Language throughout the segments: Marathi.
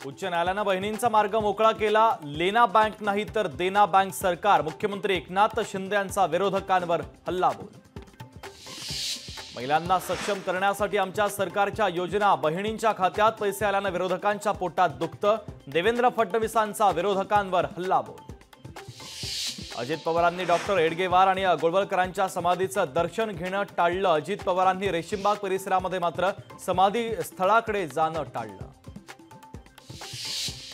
उच्च न्यायालयानं बहिणींचा मार्ग मोकळा केला। लेना बँक नाही तर देना बँक सरकार। मुख्यमंत्री एकनाथ शिंदे यांचा विरोधकांवर हल्लाबोल। महिलांना सक्षम करण्यासाठी आमच्या सरकारच्या योजना। बहिणींच्या खात्यात पैसे आल्यानं विरोधकांच्या पोटात दुखतं। देवेंद्र फडणवीसांचा विरोधकांवर हल्लाबोल। अजित पवारांनी डॉक्टर एडगेवार आणि गोळवलकरांच्या समाधीचं दर्शन घेणं टाळलं। अजित पवारांनी रेशीमबाग परिसरामध्ये मात्र समाधी स्थळाकडे जाणं टाळलं।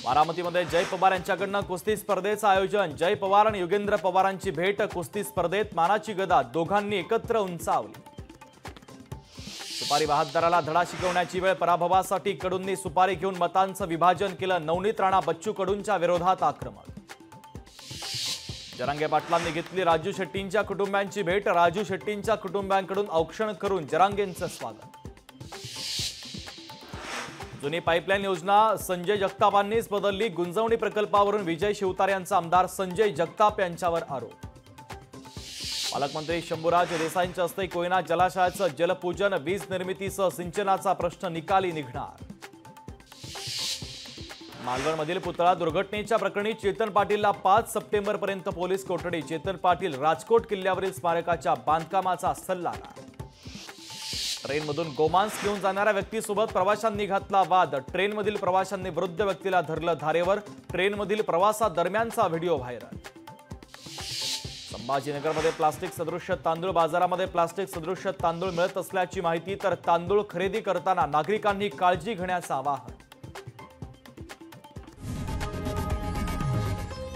बारामतीमध्ये जय पवार यांच्याकडनं कुस्ती स्पर्धेचं आयोजन। जय पवार आणि युगेंद्र पवारांची भेट। कुस्ती स्पर्धेत मानाची गदा दोघांनी एकत्र उंचावली। सुपारी वाहतदाराला धडा शिकवण्याची वेळ। पराभवासाठी कडूंनी सुपारी घेऊन मतांचं विभाजन केलं। नवनीत राणा बच्चू कडूंच्या विरोधात आक्रमक। जरांगे पाटलांनी घेतली राजू शेट्टींच्या कुटुंबियांची भेट। राजू शेट्टींच्या कुटुंबियांकडून औक्षण करून जरांगेंचं स्वागत। जुनी पाईपलाईन योजना संजय जगतापांनीच बदलली। गुंजवणी प्रकल्पावरून विजय शिवतारे यांचा आमदार संजय जगताप यांच्यावर आरोप। पालकमंत्री शंभूराज देसाईंच्या हस्ते कोयना जलाशयाचं जलपूजन। वीज निर्मितीसह सिंचनाचा प्रश्न निकाली निघणार। मालवणमधील पुतळा दुर्घटनेच्या प्रकरणी चेतन पाटीलला 5 सप्टेंबरपर्यंत पोलीस कोठडी। चेतन पाटील राजकोट किल्ल्यावरील स्मारकाच्या बांधकामाचा सल्लागार। ट्रेनमधून गोमांस घेऊन जाणाऱ्या व्यक्तीसोबत प्रवाशांनी घातला वाद। ट्रेनमधील प्रवाशांनी वृद्ध व्यक्तीला धरलं धारेवर। ट्रेनमधील प्रवासादरम्यानचा व्हिडिओ व्हायरल। संभाजीनगरमध्ये प्लास्टिक सदृश्य तांदूळ बाजारामध्ये प्लास्टिक सदृश्य तांदूळ मिळत असल्याची माहिती। तर तांदूळ खरेदी करताना नागरिकांनी काळजी घेण्याचं आवाहन।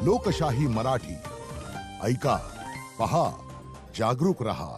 लोकशाही मराठी ऐका, पहा, जागरूक रहा।